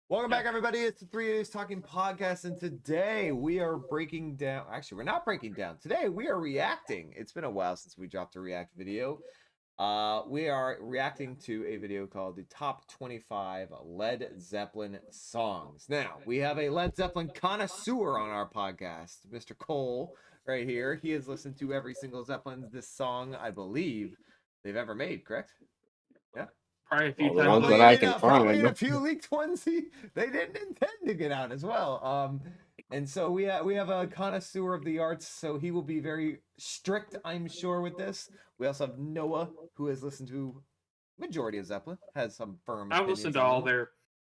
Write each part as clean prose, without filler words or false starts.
Welcome Yeah. back, everybody. It's the 3 Days Talking Podcast, and today we are breaking down. Actually, we're not breaking down. Today we are reacting. It's been a while since we dropped a react video. We are reacting to a video called the Top 25 Led Zeppelin Songs. Now, we have a Led Zeppelin connoisseur on our podcast, Mr. Cole, right here. He has listened to every single Zeppelin this song, I believe, they've ever made, correct? Yeah. Probably a few All the times ones a that week. I can Probably in a find. few leaked ones they didn't intend to get out as well. And so we have a connoisseur of the arts, so he will be very strict, I'm sure, with this. We also have Noah, who has listened to majority of Zeppelin, has some firm I've opinions listened to on them.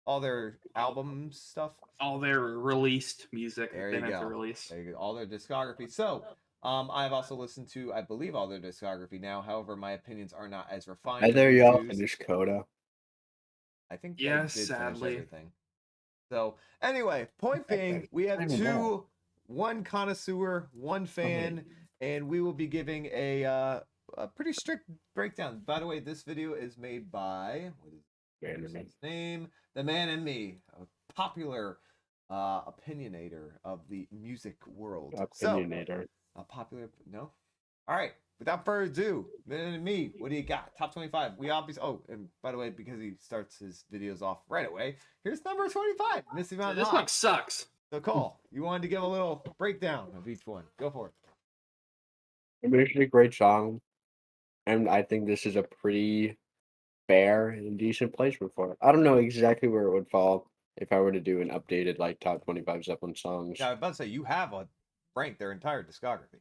All their album stuff. all their released music There they you meant to go. release. There you go. All their discography. So, I've also listened to, I believe, all their discography now. However, my opinions are not as refined Either as y'all Stu's. finish Coda. I think I Yes, did finish sadly. everything. So anyway, point being, we have one connoisseur, one fan, and we will be giving a pretty strict breakdown. By the way, this video is made by what is his name? The Man in Me, a popular opinionator of the music world. Opinionator. So, a popular no. All right. Without further ado, Man and Me, what do you got? Top 25. We obviously. Oh, and by the way, because he starts his videos off right away, here's number 25. Misty Mountain This Hawk. one sucks. So, Cole, you wanted to give a little breakdown of each one. Go for it. It's a great song, and I think this is a pretty fair and decent placement for it. I don't know exactly where it would fall if I were to do an updated like top 25 Zeppelin songs. Yeah, I was about to say you have ranked their entire discography.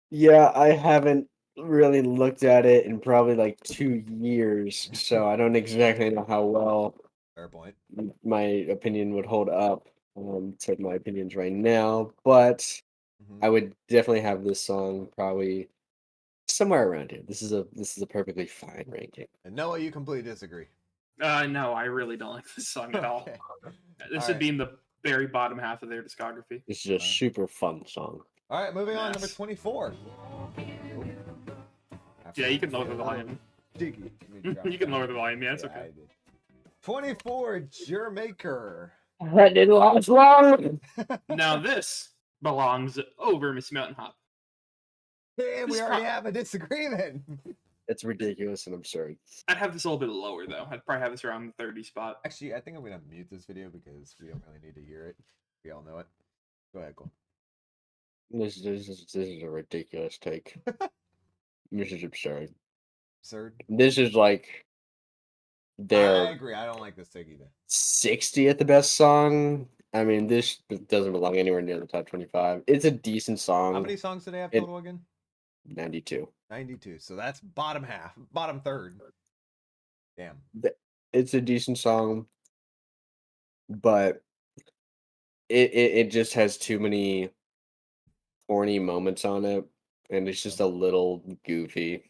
Yeah, I haven't really looked at it in probably like 2 years, so I don't exactly know how well Fair point. my opinion would hold up to my opinions right now, but I would definitely have this song probably somewhere around here. This is a perfectly fine ranking. And Noah, you completely disagree. No, I really don't like this song at all. Okay. This All would right. be in the very bottom half of their discography. This is a super fun song. All right, moving on. Yes. Number 24. Yeah, you can lower the volume. Diggy. You can lower the volume. Yeah, it's Yeah, okay. I did. 24, Jermaker. That didn't last long. Now this belongs over Miss Mountain Hop. Damn, we This already pro- have a disagreement. It's ridiculous and absurd. I'd have this a little bit lower though. I'd probably have this around the 30 spot. Actually, I think I'm gonna mute this video because we don't really need to hear it. We all know it. Go ahead, Cole. This is a ridiculous take. This is absurd. Absurd. This is like I their agree. I don't like this take either. 60th best song. I mean, this doesn't belong anywhere near the top 25. It's a decent song. How many songs do they have It- total again? 92. 92. So that's bottom half, bottom third. Damn. It's a decent song, but it just has too many corny moments on it, and it's just a little goofy.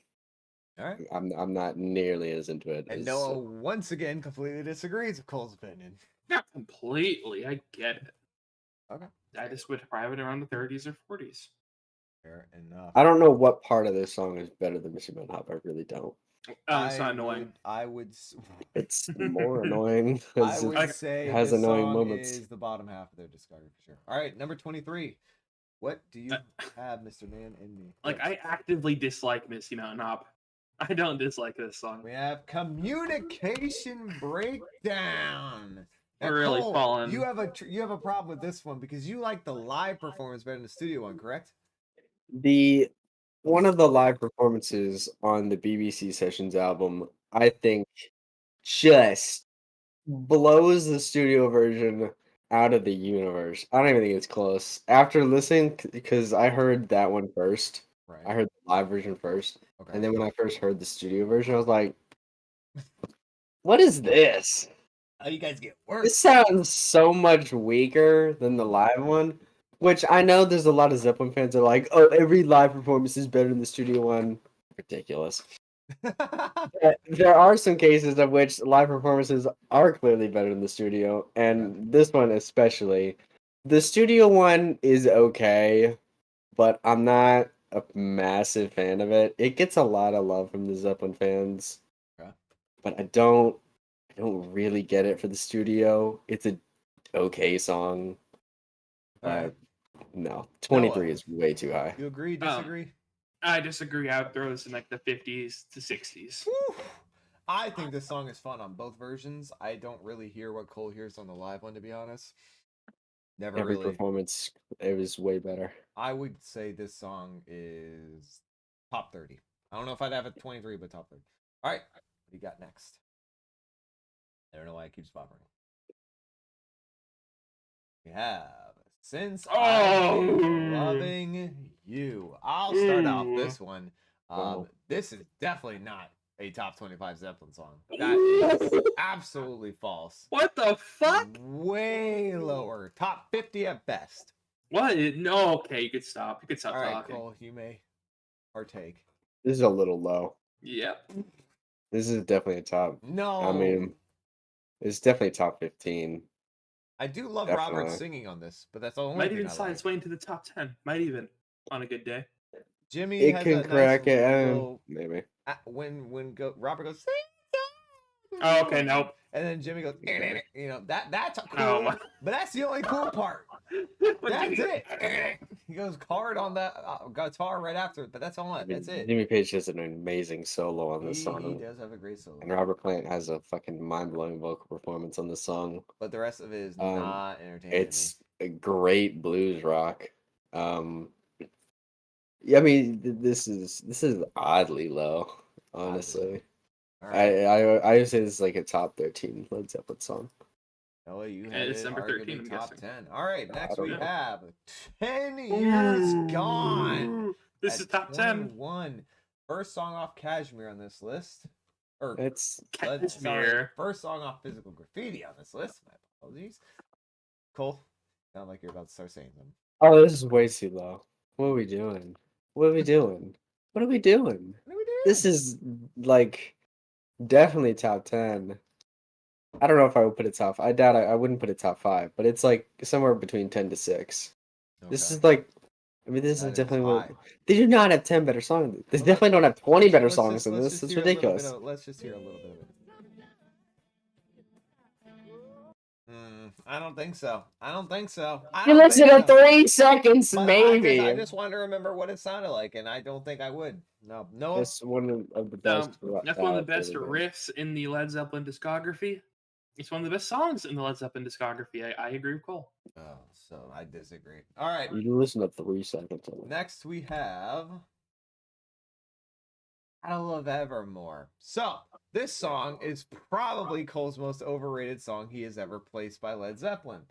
All right. I'm not nearly as into it. And as, Noah once again completely disagrees with Cole's opinion. Not completely. I get it. Okay. I just would probably have it around the 30s or 40s. Fair enough. I don't know what part of this song is better than Missy Mountain Hop. I really don't. It's not annoying. I would. It's more annoying. I 'cause would it say has this annoying song moments. is the bottom half of their discography for sure. All right, number 23. What do you have, Mr. Man in Me? Like, I actively dislike Misty Mountain Hop. I don't dislike this song. We have Communication Breakdown. Now, We're really Cole, falling. You have a problem with this one because you like the live performance better than the studio one, correct? One of the live performances on the BBC Sessions album, I think, just blows the studio version out of the universe. I don't even think it's close. After listening, because I heard that one first, Right. I heard the live version first, Okay. and then when I first heard the studio version, I was like, "What is this? Oh, you guys get This worse. sounds so much weaker than the live one." Which I know there's a lot of Zeppelin fans that are like, "Oh, every live performance is better than the studio one." Ridiculous. There are some cases of which live performances are clearly better than the studio, and this one especially. The studio one is okay, but I'm not a massive fan of it. It gets a lot of love from the Zeppelin fans, Okay. but I don't I don't really get it for the studio. It's a okay song, Alright. but no, 23 Noah, is way too high. you agree, disagree? I disagree. I would throw this in like the 50s to 60s. Whew. I think this song is fun on both versions. I don't really hear what Cole hears on the live one, to be honest. Never Every really. performance, it was way better. I would say this song is top 30. I don't know if I'd have it 23, but top 30. All right, what do you got next? I don't know why it keeps buffering. We have Since I've Been Loving You. I'll start off this one. Wow. This is definitely not a top 25 Zeppelin song. That is absolutely false. What the fuck? Way lower. Top 50 at best. What? No, okay, you could stop. You could stop All right, talking. Cole, you may partake. This is a little low. Yep. This is definitely a top. No. I mean, it's definitely top 15. I do love Definitely. Robert singing on this, but that's the only Might thing even I slide like. its way into the top 10. Might even on a good day. Jimmy It has can a crack nice it. little Maybe. when Robert goes sing song, Oh, okay, nope. and then Jimmy goes you know that's cool, Oh my. but that's the only cool part. That's it. He goes hard on the guitar right after it, but that's all. That's it. Jimmy Page has an amazing solo on this He song. does have a great solo, And Robert Plant has a fucking mind-blowing vocal performance on this song. but the rest of it is not entertaining. It's a great blues rock. Yeah, I mean, this is oddly low, honestly. All right. I would say this is like a top 13 Led Zeppelin song. Noah, you And had it's it number 13, arguably I'm top guessing. 10. All right, next don't we know. have 10 Years Gone. Ooh, This at is top 10. 21. First song off Kashmir on this list. Or It's sorry, Kashmir. first song off Physical Graffiti on this list. My apologies. Cole, sound like you're about to start saying them. oh, this is way too low. What are we doing? What are we doing? What are we doing? What are we doing? This is like definitely top 10. I don't know if I would put it top. I doubt I wouldn't put it top 5, but it's like somewhere between 10 to 6. This Okay. is like, I mean, this That is is definitely what high. they do not have 10 better songs. They Well, definitely don't have 20 better let's songs just- than let's this. just It's hear a little bit ridiculous. let's just hear a little bit of it. I don't think so. I don't think so. I You don't listen think to so. 3 seconds, But maybe. I just wanted to remember what it sounded like, and I don't think I would. No. It's one of the best. That's one of the best really riffs in the Led Zeppelin discography. It's one of the best songs in the Led Zeppelin discography. I agree with Cole. Oh, so I disagree. All right. good. You listen to 3 seconds. Of it. Next we have I Love Evermore. So this song is probably Cole's most overrated song he has ever placed by Led Zeppelin.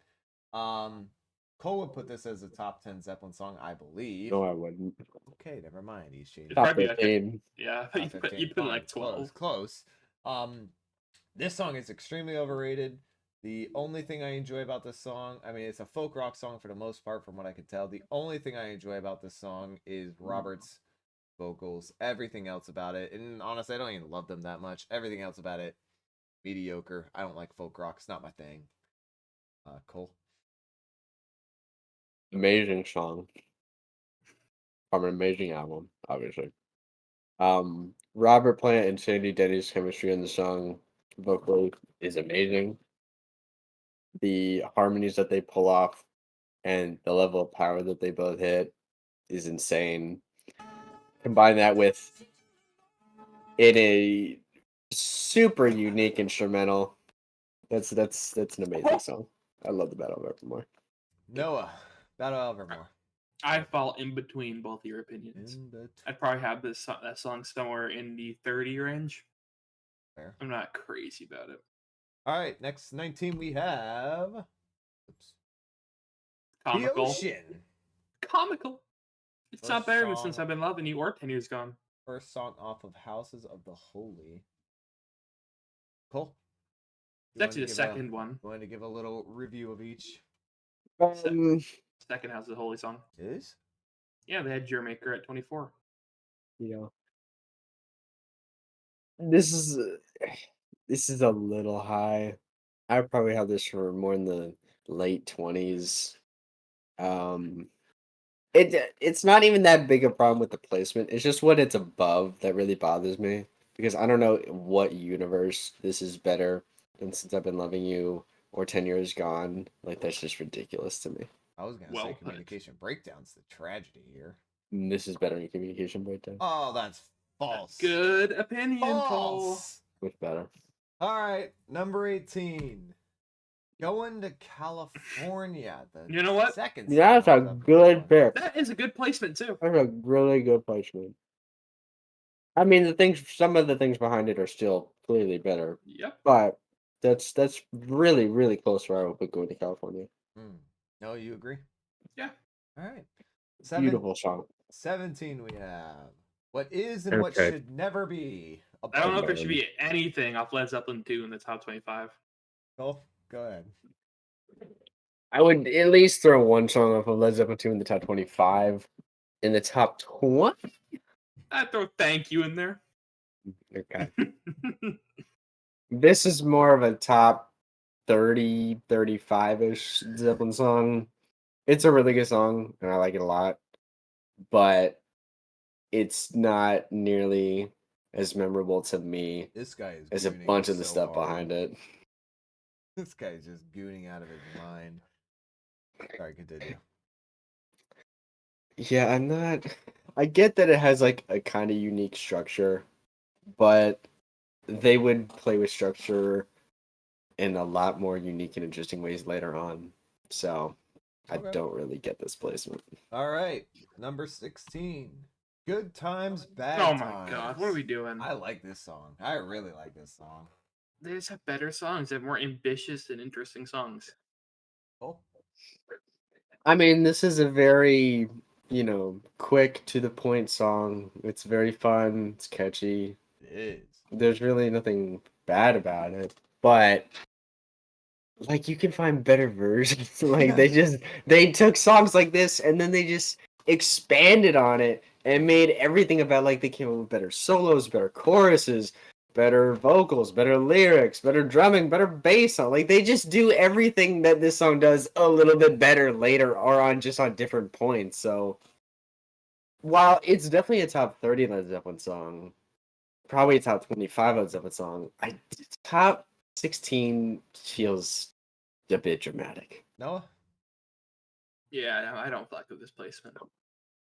Cole would put this as a top 10 Zeppelin song, I believe. No, I wouldn't. Okay, never mind. He's changed. It's Top probably like a- 15. Yeah, Top you put 15, it fine, like 12. Close. This song is extremely overrated. The only thing I enjoy about this song, I mean, it's a folk rock song for the most part, from what I can tell. The only thing I enjoy about this song is Robert's vocals. Everything else about it, and honestly, I don't even love them that much. Everything else about it, mediocre. I don't like folk rock. It's not my thing. Cole. Amazing song. From an amazing album, obviously. Robert Plant and Sandy Denny's chemistry in the song vocally is amazing. The harmonies that they pull off and the level of power that they both hit is insane. Combine that with in a super unique instrumental. That's an amazing song. I love the Battle of Evermore. Noah. Battle of Evermore. I fall in between both of your opinions. In between. I'd probably have that song somewhere in the 30 range. Fair. I'm not crazy about it. All right, next 19 we have. Oops. The Comical. Ocean. Comical. It's not First better than song. Since I've Been Loving You or 10 Years Gone. First song off of Houses of the Holy. Cool. It's actually the second one. Going to give a little review of each. Second House of the Holy song. It is? Yeah, they had Maker at 24. Yeah. This is a little high. I would probably have this for more in the late 20s. It's not even that big a problem with the placement. It's just what it's above that really bothers me, because I don't know what universe this is better and Since I've Been Loving You or 10 Years Gone. Like, that's just ridiculous to me. I was gonna Well say put. communication breakdown's the tragedy here. And this is better than Communication Breakdown. Oh, that's false. Good opinion, Cole. False. Much better. All right, number 18. Going to California. The You know what? Second. Yeah, that's song a of the good song. pick. That is a good placement too. That's a really good placement. I mean, some of the things behind it are still clearly better, Yep. but that's really, really close where I would put Going to California. No, you agree? Yeah. All right. Beautiful song. 17 we have. What is and what Okay. should never be. I don't know if there should be anything off Led Zeppelin 2 in the top 25. Go ahead. I would at least throw one song off of Led Zeppelin 2 in the top 25. In the top 20? I'd throw Thank You in there. Okay. This is more of a top 30, 35-ish Zeppelin song. It's a really good song, and I like it a lot. But it's not nearly as memorable to me This guy is as a gooning bunch of the so stuff hard. behind it. This guy is just gooning out of his mind. Sorry, continue. Yeah, I'm not. I get that it has like a kind of unique structure, but they would play with structure in a lot more unique and interesting ways later on. So I Okay. don't really get this placement. All right, number 16. Good times, bad Oh times. my god, what are we doing? I like this song. I really like this song. They just have better songs. They have more ambitious and interesting songs. Oh, I mean, this is a very, quick to the point song. It's very fun. It's catchy. it is. There's really nothing bad about it, but like you can find better versions. Like they took songs like this and then they just expanded on it and made everything about, like, they came up with better solos, better choruses, better vocals, better lyrics, better drumming, better bass on. Like they just do everything that this song does a little bit better later or on different points. So while it's definitely a top 30 Led Zeppelin song, probably a top 25 Led Zeppelin song, top 16 feels a bit dramatic. Noah? Yeah, I don't fuck with this placement.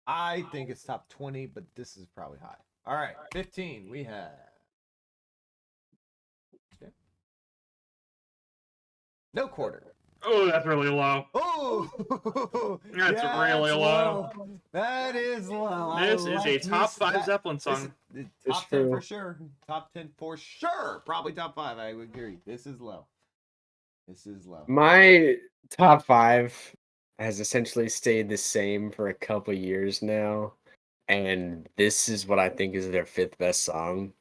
I think it's top 20, but this is probably high. All right, 15. We have. No Quarter. Oh, that's really low. Oh, That's really it's low. That is low. This is a top 5 Zeppelin song. Top 10 for true. sure. Top 10 for sure. Probably top 5. I would agree. This is low. This is low. My top 5 has essentially stayed the same for a couple years now, and this is what I think is their 5th best song.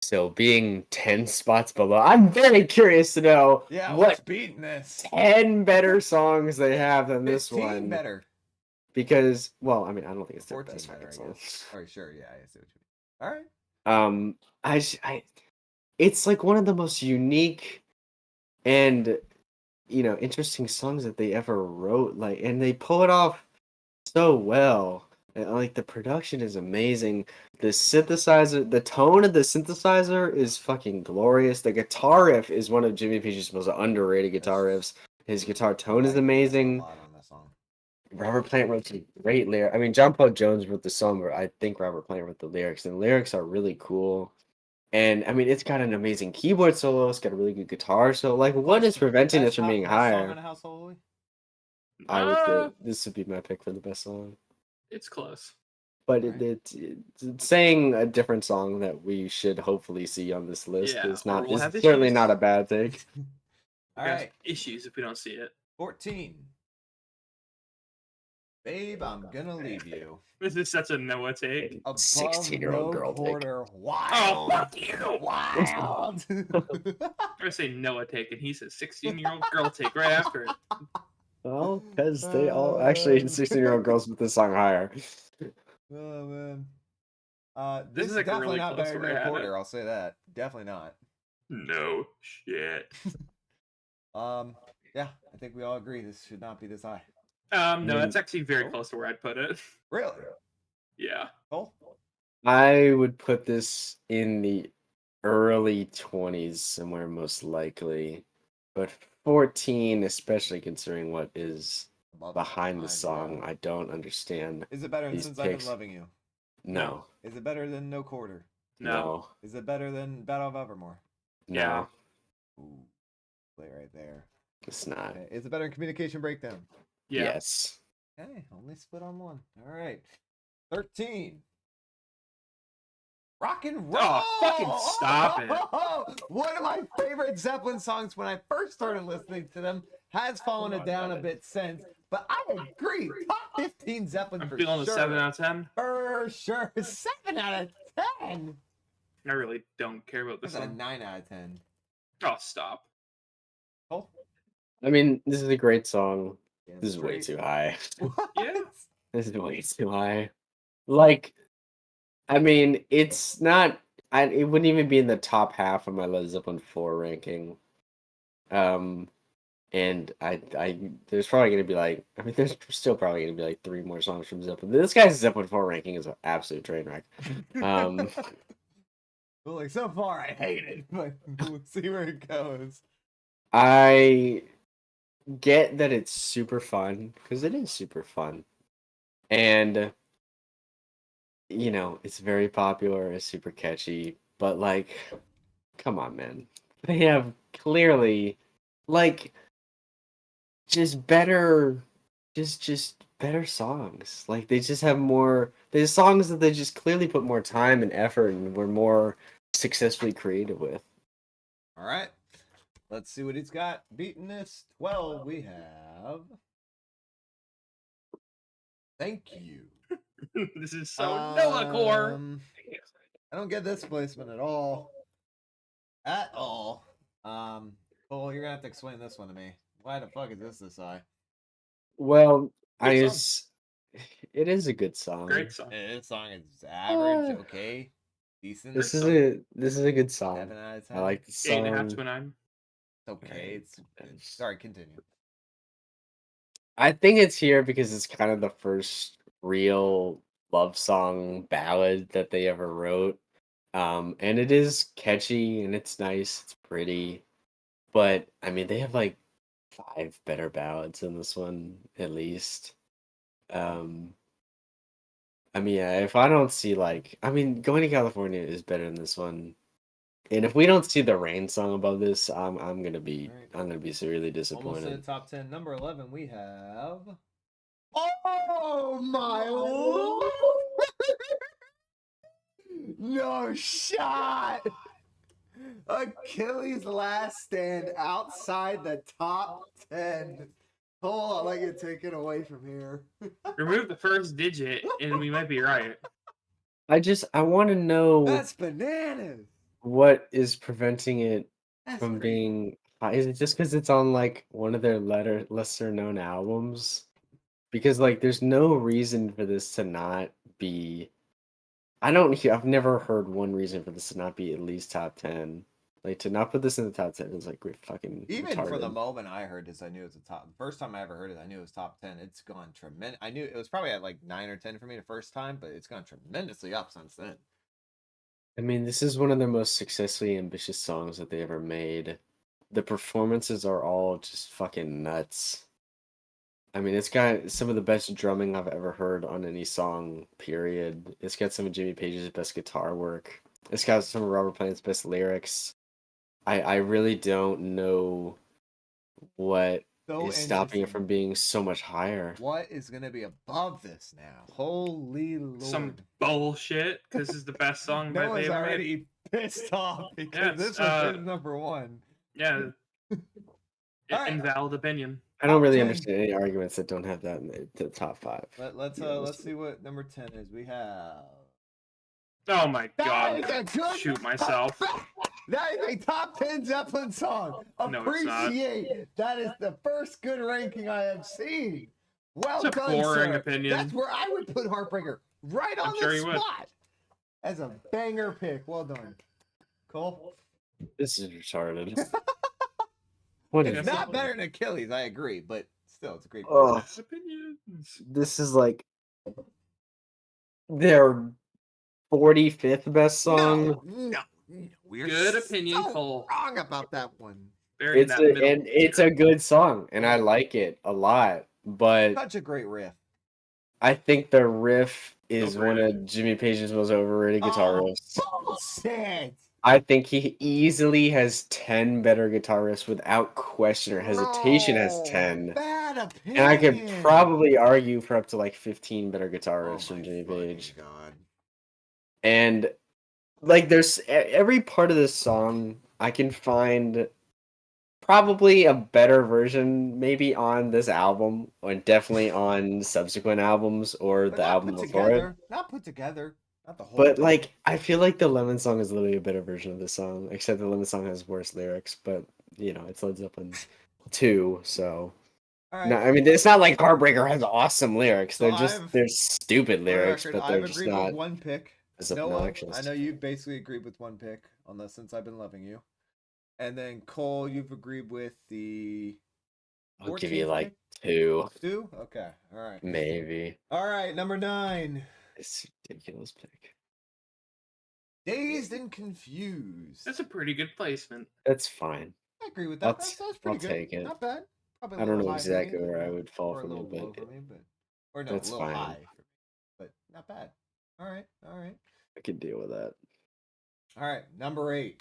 So being 10 spots below, I'm very curious to know Yeah, what what's beating this? 10 better songs they have than this 15 one. better. Because, well, I mean, I don't think it's their 14 best better, fucking I song. guess. Oh, sure. Yeah, I see what you mean. All right. It's like one of the most unique and interesting songs that they ever wrote. Like, and they pull it off so well. And, like, the production is amazing. The synthesizer, the tone of the synthesizer is fucking glorious. The guitar riff is one of Jimmy Page's most underrated guitar riffs. His guitar tone is I agree with you amazing. a lot on this song. Robert Plant wrote some great lyrics. I mean, John Paul Jones wrote the song, but I think Robert Plant wrote the lyrics. And the lyrics are really cool. And I mean, it's got an amazing keyboard solo. It's got a really good guitar. So, like, what is preventing this from being Best song higher? on House of Holy? I would say this would be my pick for the best song. It's close. But Right. it's saying a different song that we should hopefully see on this list Yeah, is or we'll have certainly issues. not a bad thing. All We have right. issues if we don't see it. 14. Babe, I'm gonna leave you. This is such a Noah take. Above 16-year-old no girl take. quarter. Oh, Wild. fuck you! Wild. I'm gonna say Noah take, and he says 16-year-old girl take right after it. Well, because they all actually 16-year-old girls with this song higher. Oh man. This This is, is like, definitely really not close better where I than a had quarter. it. I'll say that. Definitely not. No shit. Yeah, I think we all agree this should not be this high. No, that's actually very Oh. close to where I'd put it. Really? Yeah. Oh, I would put this in the early 20s somewhere most likely, but 14, especially considering what is behind the song. I don't understand Is it better than these Since I've Been picks. Loving You? No, Is it better than No Quarter? No. Is it better than Battle of Evermore? Yeah. no, Ooh, play right there. it's not. Okay. Is it better than Communication Breakdown? Yeah. Yes. Okay, only split on one. All right. 13. Rock and roll. Oh, fucking stop it. One of my favorite Zeppelin songs when I first started listening to them has fallen it down a bit since, but I agree. Top 15 Zeppelin I'm for feeling sure. a 7 out of 10. For sure. 7 out of 10. I really don't care about this That's a one. 9 out of 10. Oh, stop. Oh, I mean, this is a great song. damn This is way straight. too high. What? Yeah. This is way too high. Like, I mean, it's not. It wouldn't even be in the top half of my Led Zeppelin 4 ranking. And there's probably gonna be like, I mean, there's still probably gonna be like 3 more songs from Zeppelin. This guy's Zeppelin 4 ranking is an absolute train wreck. Um, Well, like so far I hate it, but we'll see where it goes. I get that it's super fun because it is super fun, and you know, it's very popular, it's super catchy, but like, come on, man. They have clearly like just better just better songs. Like they just have more there's songs that they just clearly put more time and effort and were more successfully creative with. All right. Let's see what he's got. Beating this 12, we have. Thank you. This is so Noah core. I don't get this placement at all. At all. Cole, you're gonna have to explain this one to me. Why the fuck is this high? Well, Good song. it is a good song. Great song. This song is average, okay, decent. This is a good song. 7 out of 10. I like the 8.5 song. to a 9. It's okay. It's sorry. Continue. I think it's here because it's kind of the first real love song ballad that they ever wrote. And it is catchy and it's nice, it's pretty. But I mean, they have like 5 better ballads than this one, at least. I mean, yeah, if I don't see like, I mean, Going to California is better than this one. And if we don't see the Rain song above this, I'm gonna be Alright. I'm gonna be severely Almost in the disappointed. top 10. Number 11, we have. Oh my lord! No shot! Achilles' Last Stand outside the top 10. Cole, I'll let you take it away from here. Remove the first digit, and we might be right. I want to know That's bananas. what is preventing it That's from crazy. being high. Is it just because it's on like one of their lesser known albums? Because like there's no reason for this to not be. I've never heard one reason for this to not be at least top 10. Like to not put this in the top 10 is like we're fucking Even for the retarded. moment I heard this, I knew it was a top. First time I ever heard it, I knew it was top 10. It's gone tremendous. I knew it was probably at like 9 or 10 for me the first time, but it's gone tremendously up since then. I mean, this is one of their most successfully ambitious songs that they ever made. The performances are all just fucking nuts. I mean, it's got some of the best drumming I've ever heard on any song, period. It's got some of Jimmy Page's best guitar work. It's got some of Robert Plant's best lyrics. I really don't know what So is stopping it interesting. from being so much higher. What is going to be above this now? Holy lord. Some bullshit, because this is the best song that they Noah's ever made. already pissed off because Yeah, it's, this was his number 1. Yeah. Alright. Invalid opinion. I don't Top really 10. understand any arguments that don't have that in the top 5. Let's see what number 10 is. We have. Oh my god. That is a good Shoot myself. That is a top 10 Zeppelin song. No, it's not. Appreciate. That is the first good ranking I have seen. Well It's a done, boring sir. opinion. That's where I would put Heartbreaker. Right on I'm sure the you would. spot. As a banger pick. Well done. Cole? This is retarded. What Yeah, is It's not better than Achilles, I agree, but still, it's a great pick. Oh, Opinions. this is like their 45th best song. No, we're Good opinion, so Cole. wrong about that one. Very in that middle it's tier. a good song, and I Yeah. like it a lot. But Such a great riff. I think the riff is one Overrated. of Jimmy Page's most overrated guitar Oh, riffs. bullshit! I think he easily has 10 better guitar riffs without question or hesitation. Has No, 10, bad and I could opinion. probably argue for up to like 15 better guitar Oh riffs my from Jimmy fucking Page. god. And like, there's every part of this song I can find probably a better version, maybe on this album, or definitely on subsequent albums or But the not album put before it. together. Not put together. Not the whole But thing. like, I feel like the Lemon song is literally a better version of this song, except the Lemon song has worse lyrics. But you know, it's Led Zeppelin 2, so All no, right. I mean, it's not like Heartbreaker has awesome lyrics. So They're stupid for the lyrics, record, but they're I've just agreed with not one pick. as Noah, I obnoxious. know you basically agreed with one pick on this since I've been loving you. And then Cole, you've agreed with the I'll give you 14th like pick? 2, 2? Okay. All right. maybe. All right, number 9. It's a ridiculous pick. Dazed and Confused. That's a pretty good placement. That's fine. I agree with I'll that. That's I'll pretty good. take it. Not bad. Probably a I don't little know high for me, exactly but where I not- would fall or a from little it, low but for me, but or no, that's a little fine. high for me, but not bad. All right, all right, I could deal with that. all right. Number 8.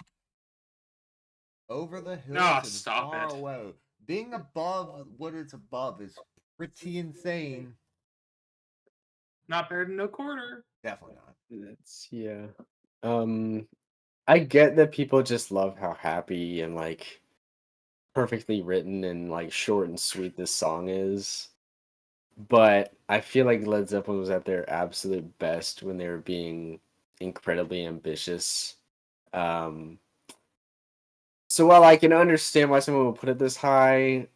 Over the hills Ah, and stop far it. away. Being above what is above is pretty insane. Not better than No Quarter. Definitely not. That's yeah. Um, I get that people just love how happy and like perfectly written and like short and sweet this song is. But I feel like Led Zeppelin was at their absolute best when they were being incredibly ambitious. Um, so while I can understand why someone would put it this high,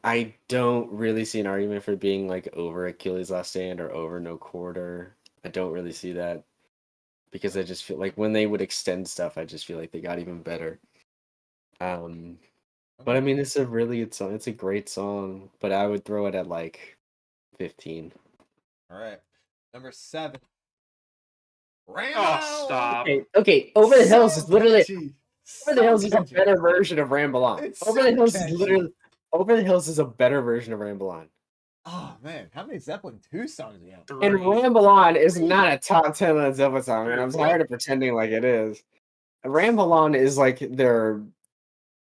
I don't really see an argument for being like over Achilles' Last Stand or over No Quarter. I don't really see that because I just feel like when they would extend stuff, I just feel like they got even better. But I mean, it's a really good song. It's a great song, but I would throw it at like 15. All right. Number 7. Rambo. Oh, stop. Okay. Over the Hills is literally catchy. Over the Hills is a catchy. better version of Ramble On. It's Over so the Hills catchy. is literally Over the Hills is a better version of Ramble On. Oh man, how many Zeppelin 2 songs do you have? 3. And Ramble On is not a top 10 Led Zeppelin song, and I'm tired of pretending like it is. Ramble On is like their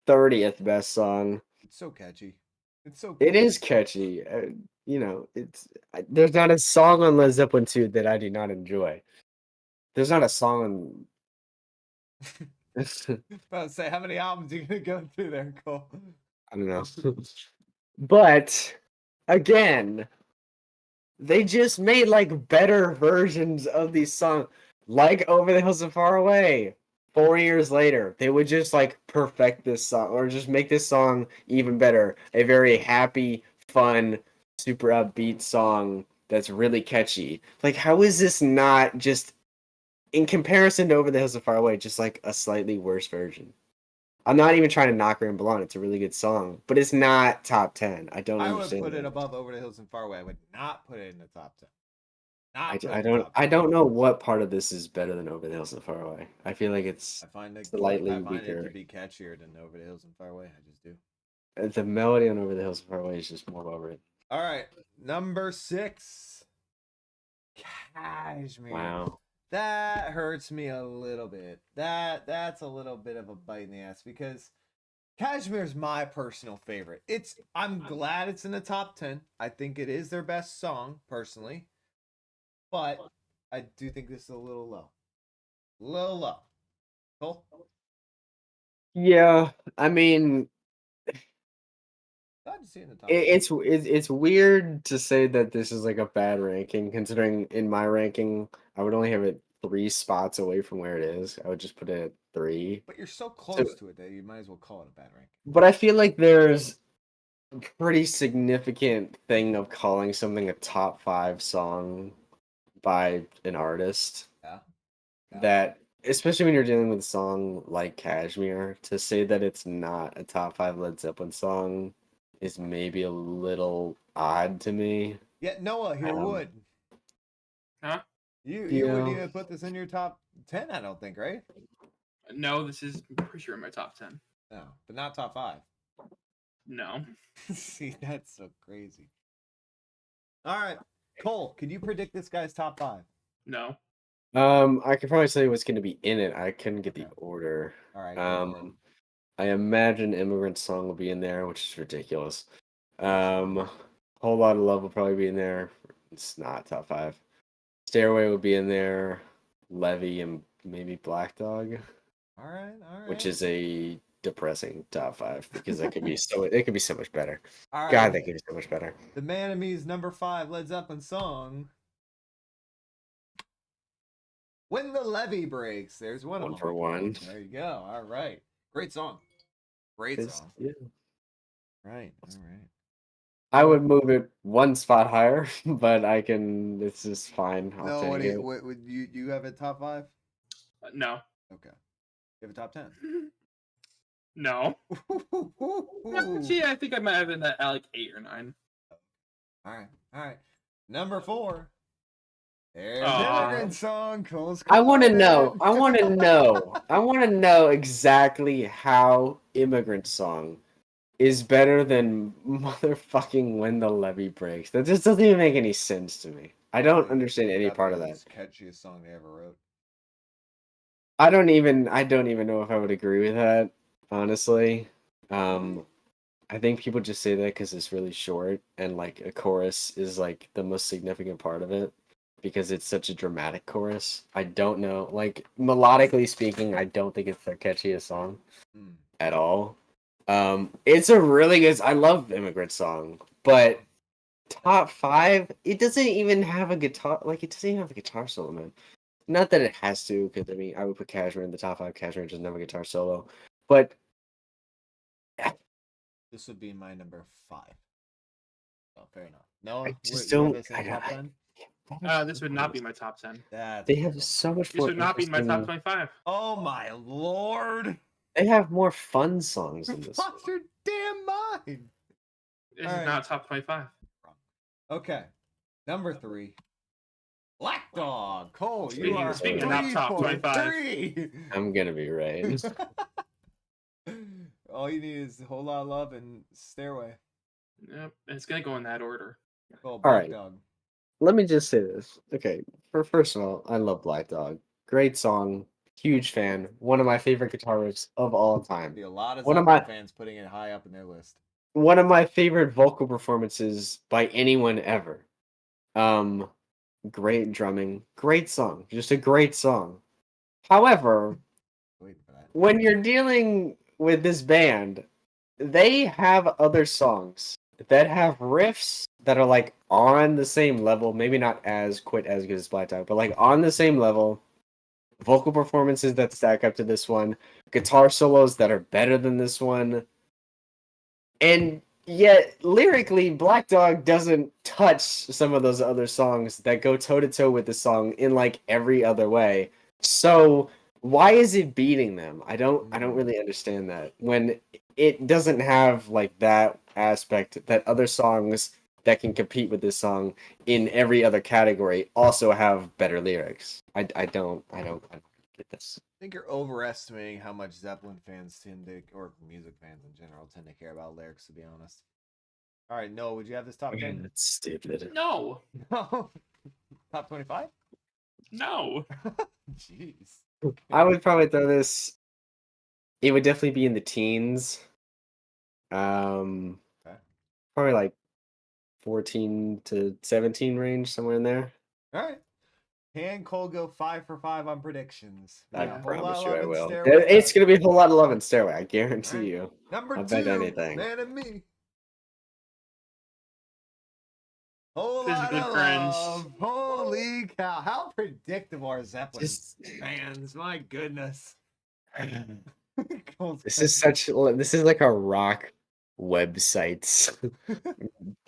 30th best song. It's so catchy. It's so It catchy. is catchy. You know, there's not a song on Led Zeppelin 2 that I do not enjoy. There's not a song on. About to say, how many albums are you gonna go through there, Cole? I don't know. But again, they just made like better versions of these songs, like Over the Hills and Far Away. 4 years later, they would just like perfect this song or just make this song even better. A very happy, fun, super upbeat song that's really catchy. Like, how is this not just, in comparison to Over the Hills and Far Away, just like a slightly worse version? I'm not even trying to knock Ramble On. It's a really good song, but it's not top 10. I don't I would understand put it that. above Over the Hills and Far Away. I would not put it in the top 10. I don't know what part of this is better than Over the Hills and Far Away. I feel like it's I find it slightly I find it to weaker. be catchier than Over the Hills and Far Away. I just do. The melody on Over the Hills and Far Away is just more well written. All right, number 6. Cashmere. Wow. That hurts me a little bit. That's a little bit of a bite in the ass because Cashmere's my personal favorite. I'm glad it's in the top 10. I think it is their best song, personally. But I do think this is a little low. Little low. Cole? Yeah, I mean, Glad to see it in the top 10. it's weird to say that this is like a bad ranking, considering in my ranking I would only have it 3 spots away from where it is. I would just put it at 3. But you're so close to it that you might as well call it a bad ranking. But I feel like there's a pretty significant thing of calling something a top 5 song by an artist. Yeah. That, especially when you're dealing with a song like Kashmir, to say that it's not a top 5 Led Zeppelin song is maybe a little odd to me. Yeah, Noah here would. Huh? You Yeah. wouldn't even put this in your top 10, I don't think, right? No, this is I'm pretty sure in my top 10. No, but not top 5. No. See, that's so crazy. All right, Cole, can you predict this guy's top 5? No. I can probably tell you what's going to be in it. I couldn't get the Okay. order. All right, go for it. I imagine Immigrant Song will be in there, which is ridiculous. Whole Lot of Love will probably be in there. It's not top 5. Stairway will be in there. Levy and maybe Black Dog, All right. which is a depressing top 5 because it could be so much better. All right. God, that could be so much better. The Man of Me's number 5 Led Zeppelin song. When the Levee Breaks. There's one of One them. for one. There you go. All right. Great song. Great song. Yeah. Right. All right. I would move it one spot higher, but I can. It's just fine. I'll No, take it. what would you have a top 5? No. Okay. You have a top 10. No. Actually, I think I might have been at like 8 or 9. All right. Number 4. There's Aw. Immigrant Song. Cole's I want to know. calling. I want to know exactly how Immigrant Song is better than motherfucking When the Levee Breaks. That just doesn't even make any sense to me. I don't understand any part of that. Catchiest song they ever wrote. I don't even know if I would agree with that, honestly. I think people just say that because it's really short and like a chorus is like the most significant part of it because it's such a dramatic chorus. I don't know, like melodically speaking, I don't think it's their catchiest song at all. It's a really good. I love Immigrant Song, but top 5, it doesn't even have a guitar. Like it doesn't even have a guitar solo, man. Not that it has to, because I mean, I would put Cashmere in the top 5. Cashmere doesn't have a guitar solo, but This would be my number 5. Oh, fair enough. No, I just don't. This would not be my top 10. They have so much. This would not be my top interesting- 25. Oh my lord! They have more fun songs than this. Lost your damn mind. This All is right. not top 25. Okay, number 3. Black Dog. Cole, you Speaking- are speaking of not top 3.3. I'm gonna be right. All you need is a Whole Lot of Love and Stairway. Yep, it's gonna go in that order. Oh, Black right. Dog. Let me just say this. Okay, first of all, I love Black Dog. Great song. Huge fan. One of my favorite guitar riffs of all time. See a lot of One of Zeppelin my- fans putting it high up in their list. One of my favorite vocal performances by anyone ever. Great drumming, great song, just a great song. However, Wait for that. when you're dealing with this band, they have other songs that have riffs that are like on the same level, maybe not as quite as good as Black Dog, but like on the same level. Vocal performances that stack up to this one, guitar solos that are better than this one. And yet, lyrically, Black Dog doesn't touch some of those other songs that go toe-to-toe with the song in like every other way. So why is it beating them? I don't really understand that. When it doesn't have like that aspect that other songs that can compete with this song in every other category also have better lyrics. I don't get this. I think you're overestimating how much Zeppelin fans tend to, or music fans in general, tend to care about lyrics, to be honest. All right, Noah, would you have this top 10? That's stupid. No. No. Top 25? No. Jeez. I would probably throw this. It would definitely be in the teens. Okay. Probably like 14 to 17 range, somewhere in there. All right. Can Cole go 5 for 5 on predictions? I Yeah, Whole Lot promise of you Love I and will. Stairway It's Up. gonna be a whole lot of love in Stairway. I guarantee Alright. you. Number I'll 2, bet anything. Man and Me. Whole lot Physically of cringe. love. Holy cow! How predictable are Zeppelin Just fans? My goodness. this is like a rock website's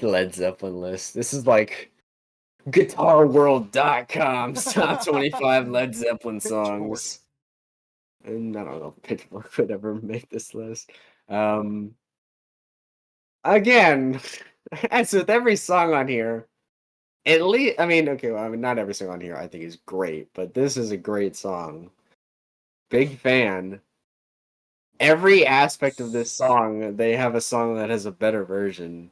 Led Zeppelin list. This is like GuitarWorld.com's top 25 Led Zeppelin songs. And I don't know if Pitchfork would ever make this list. Again, as with every song on here, at least, not every song on here I think is great, but this is a great song. big fan. Every aspect of this song, they have a song that has a better version.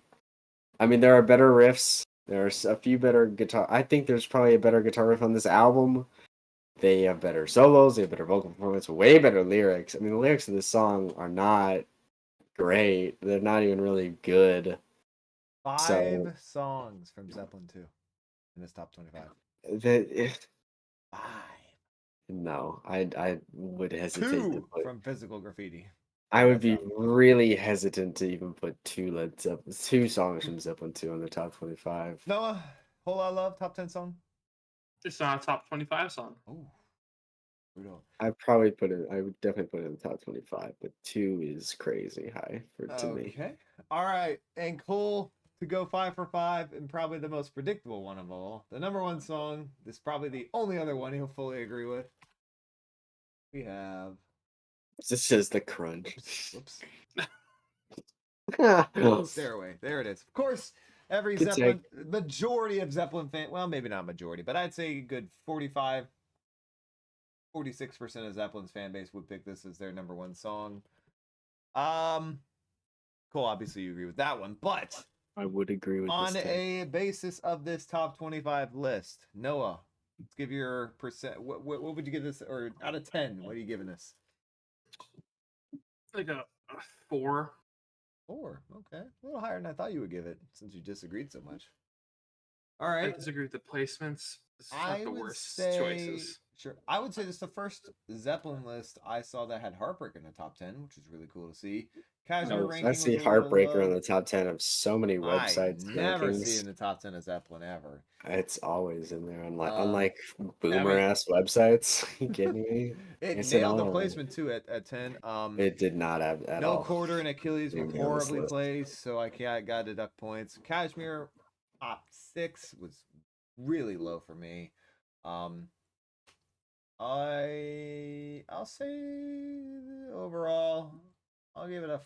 I mean, there are better riffs. There's a few better guitar. I think there's probably a better guitar riff on this album. They have better solos. They have better vocal performance. Way better lyrics. I mean, the lyrics of this song are not great. They're not even really good. 5 songs from Zeppelin 2 in this top 25. That 5. no, I would hesitate to 2 put. from Physical Graffiti. I would be really hesitant to even put two songs from Zeppelin 2 on the top 25. Noah, Whole Lotta Love, top 10 song. It's not a top 25 song. Oh, I'd probably put it. I would definitely put it in the top 25, but 2 is crazy high to me. Okay. All right. And Cole, to go 5 for 5, and probably the most predictable one of all. The number 1 song, this is probably the only other one he'll fully agree with. We have. This is the crunch. Whoops. Stairway. There it is. Of course, every Good Zeppelin, majority of Zeppelin fan, well, maybe not majority, but I'd say a good 46% of Zeppelin's fan base would pick this as their number 1 song. Cool, obviously you agree with that one, but I would agree with on this a basis of this top 25 list, Noah, let's give your percent. What would you give this, or out of 10, what are you giving this? Like a 4. 4. Okay, a little higher than I thought you would give it, since you disagreed so much. All I right, disagree with the placements. It's not I the would worst say choices. sure. I would say this is the first Zeppelin list I saw that had Heartbreak in the top 10, which is really cool to see. Cashmere ranking I was see a little Heartbreaker low. in the top 10 of so many websites. I never rankings. see it in the top 10 of Zeppelin ever. It's always in there, unlike I boomer mean- ass websites. You kidding me? It It's nailed the all- placement too at 10. It did not have at No all. Quarter and Achilles were Didn't be on this horribly list. placed, so I got to deduct points. Kashmir top 6 was really low for me. I'll say overall I'll give it a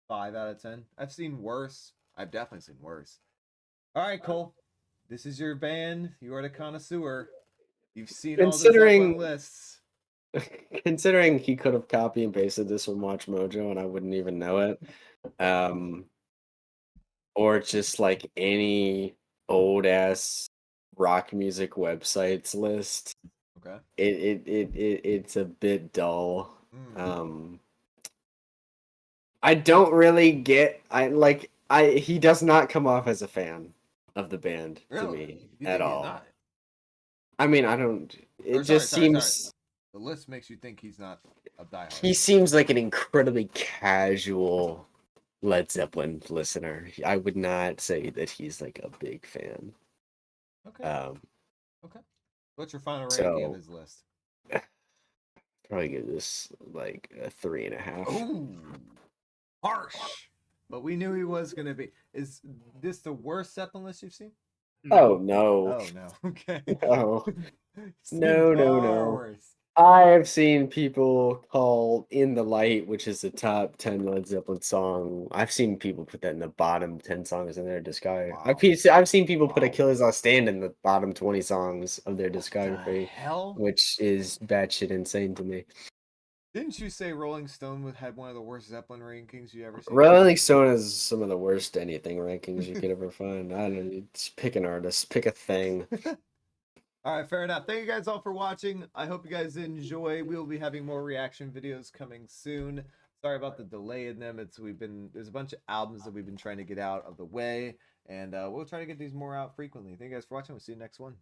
5 out of 10. I've seen worse. I've definitely seen worse. All right, Cole. This is your band. You are the connoisseur. You've seen all the Zeppelin lists. Considering he could have copy and pasted this from Watch Mojo and I wouldn't even know it. Or just like any old ass rock music websites list. Okay. It's a bit dull. Mm. I don't really get he does not come off as a fan of the band to me at all. Not? I mean, I don't. It just seems. The list makes you think he's not a diehard. He seems like an incredibly casual Led Zeppelin listener. I would not say that he's like a big fan. Okay. Okay. What's your final So- ranking of his list? Probably give this like a 3.5. Ooh, harsh. But we knew he was gonna be. Is this the worst Zeppelin list you've seen? Oh no! Oh no. Okay. No. Seen No, no, far no. worse. I have seen people call "In the Light," which is the top 10 Led Zeppelin song. I've seen people put that in the bottom 10 songs in their discography. Wow. I've seen people put Wow. "Achilles Last Stand" in the bottom 20 songs of their The discography, hell? which is batshit insane to me. Didn't you say Rolling Stone had one of the worst Zeppelin rankings you ever seen? Rolling Stone has some of the worst anything rankings you could ever find. I don't know. Just pick an artist, pick a thing. All right, fair enough. Thank you guys all for watching. I hope you guys enjoy. We'll be having more reaction videos coming soon. Sorry about the delay in them. There's a bunch of albums that we've been trying to get out of the way, and we'll try to get these more out frequently. Thank you guys for watching. We'll see you next one.